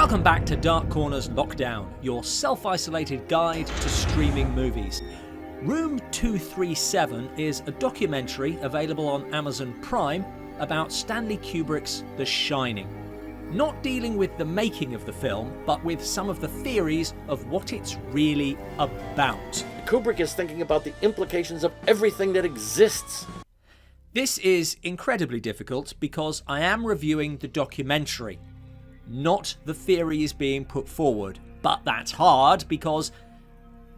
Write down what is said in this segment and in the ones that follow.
Welcome back to Dark Corners Lockdown, your self-isolated guide to streaming movies. Room 237 is a documentary available on Amazon Prime about Stanley Kubrick's The Shining. Not dealing with the making of the film, but with some of the theories of what it's really about. Kubrick is thinking about the implications of everything that exists. This is incredibly difficult because I am reviewing the documentary, not the theories being put forward. But that's hard because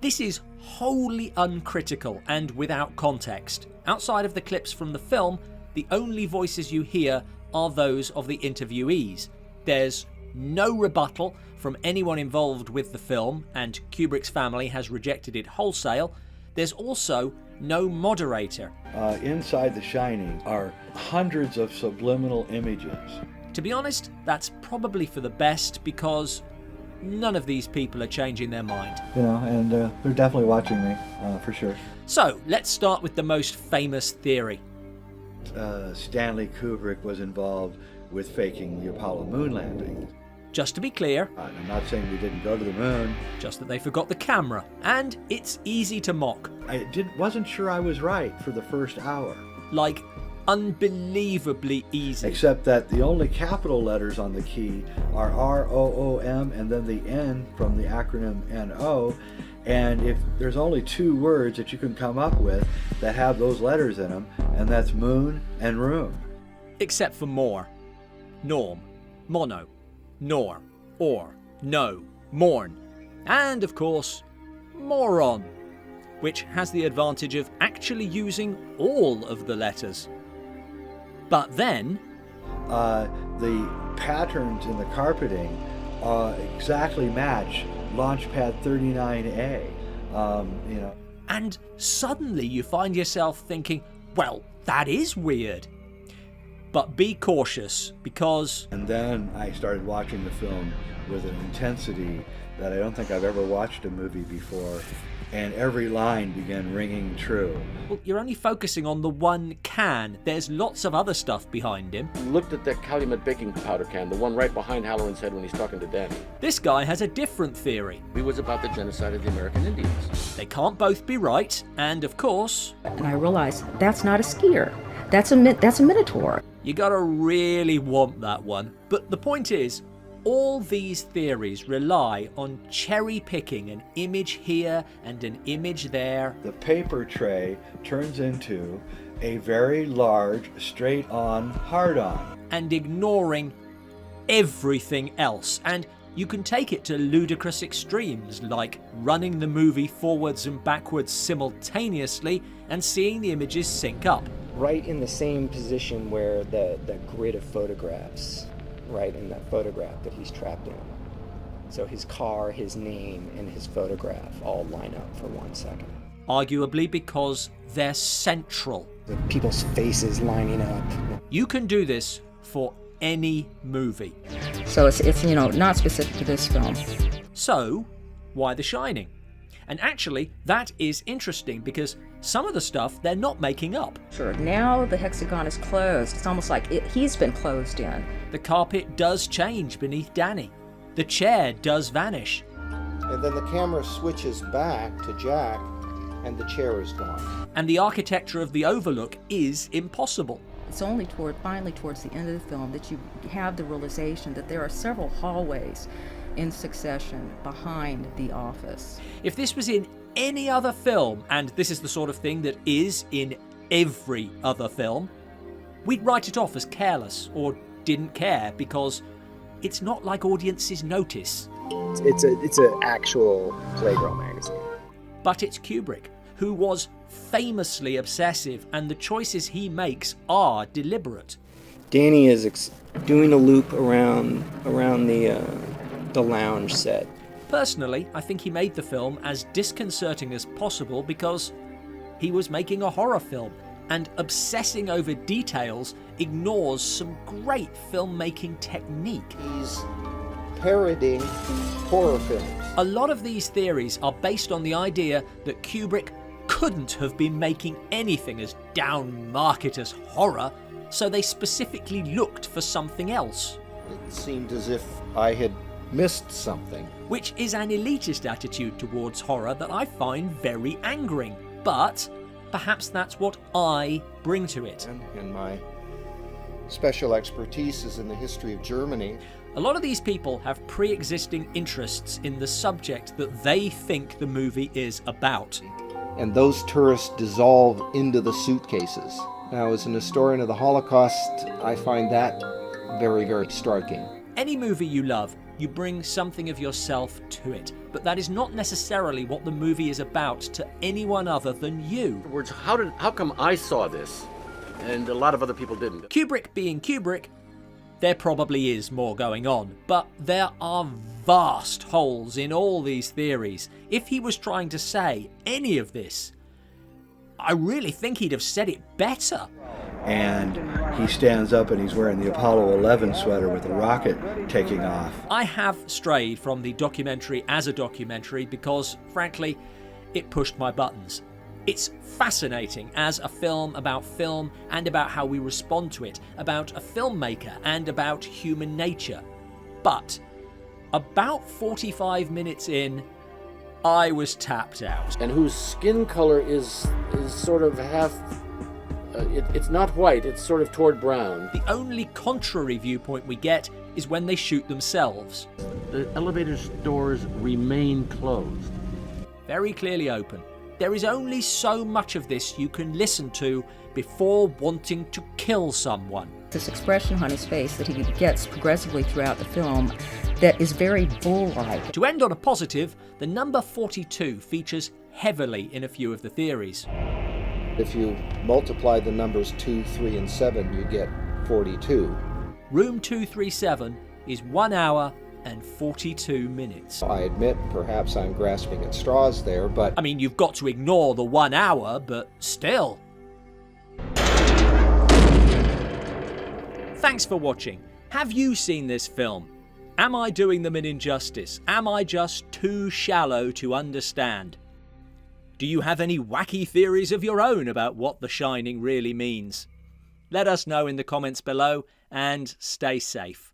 this is wholly uncritical and without context. Outside of the clips from the film, the only voices you hear are those of the interviewees. There's no rebuttal from anyone involved with the film, and Kubrick's family has rejected it wholesale. There's also no moderator. Inside The Shining are hundreds of subliminal images. To be honest, that's probably for the best because none of these people are changing their mind. And they're definitely watching me, for sure. So, let's start with the most famous theory. Stanley Kubrick was involved with faking the Apollo moon landing. Just to be clear, I'm not saying we didn't go to the moon. just that they forgot the camera, and it's easy to mock. I wasn't sure I was right for the first hour. Like, unbelievably easy. Except that the only capital letters on the key are R-O-O-M and then the N from the acronym N-O. And if there's only two words that you can come up with that have those letters in them, and that's moon and room. Except for more. Norm, mono, nor, or, no, morn. And of course, moron, which has the advantage of actually using all of the letters. But then, the patterns in the carpeting exactly match Launchpad 39A. And suddenly you find yourself thinking, well, that is weird. But be cautious, because... And then I started watching the film with an intensity that I don't think I've ever watched a movie before, and every line began ringing true. Well, you're only focusing on the one can. There's lots of other stuff behind him. He looked at that Calumet baking powder can, the one right behind Halloran's head when he's talking to Danny. This guy has a different theory. It was about the genocide of the American Indians. They can't both be right, and of course... And I realized that's not a skier. That's a minotaur. You gotta really want that one. But the point is, all these theories rely on cherry-picking an image here and an image there. The paper tray turns into a very large, straight-on, hard-on. And ignoring everything else. And you can take it to ludicrous extremes, like running the movie forwards and backwards simultaneously and seeing the images sync up. Right in the same position where the grid of photographs, right in that photograph that he's trapped in. So his car, his name, and his photograph all line up for 1 second. Arguably because they're central. The people's faces lining up. You can do this for any movie. So it's not specific to this film. So, why The Shining? And actually, that is interesting because some of the stuff they're not making up. Sure, now the hexagon is closed. It's almost like he's been closed in. The carpet does change beneath Danny. The chair does vanish. And then the camera switches back to Jack, and the chair is gone. And the architecture of the Overlook is impossible. It's only finally towards the end of the film that you have the realization that there are several hallways in succession behind the office. If this was in any other film, and this is the sort of thing that is in every other film, we'd write it off as careless or didn't care because it's not like audiences notice. It's an actual Playground magazine. But it's Kubrick, who was famously obsessive, and the choices he makes are deliberate. Danny is doing a loop around the lounge set. Personally, I think he made the film as disconcerting as possible because he was making a horror film, and obsessing over details ignores some great filmmaking technique. He's parodying horror films. A lot of these theories are based on the idea that Kubrick couldn't have been making anything as down-market as horror, so they specifically looked for something else. It seemed as if I had missed something. Which is an elitist attitude towards horror that I find very angering. But perhaps that's what I bring to it. And my special expertise is in the history of Germany. A lot of these people have pre-existing interests in the subject that they think the movie is about. And those tourists dissolve into the suitcases. Now, as an historian of the Holocaust, I find that very, very striking. Any movie you love, you bring something of yourself to it. But that is not necessarily what the movie is about to anyone other than you. In other words, how come I saw this and a lot of other people didn't? Kubrick being Kubrick, there probably is more going on, but there are vast holes in all these theories. If he was trying to say any of this, I really think he'd have said it better. And he stands up and he's wearing the Apollo 11 sweater with a rocket taking off. I have strayed from the documentary as a documentary because, frankly, it pushed my buttons. It's fascinating as a film and about how we respond to it, about a filmmaker and about human nature. But about 45 minutes in, I was tapped out. And whose skin color is sort of half, it's not white, it's sort of toward brown. The only contrary viewpoint we get is when they shoot themselves. The elevator doors remain closed. Very clearly open. There is only so much of this you can listen to before wanting to kill someone. This expression on his face that he gets progressively throughout the film that is very bull-like. To end on a positive, the number 42 features heavily in a few of the theories. If you multiply the numbers 2, 3, and 7, you get 42. Room 237 is 1 hour and 42 minutes. I admit, perhaps I'm grasping at straws there, but... I mean, you've got to ignore the 1 hour, but still. Thanks for watching. Have you seen this film? Am I doing them an injustice? Am I just too shallow to understand? Do you have any wacky theories of your own about what The Shining really means? Let us know in the comments below, and stay safe.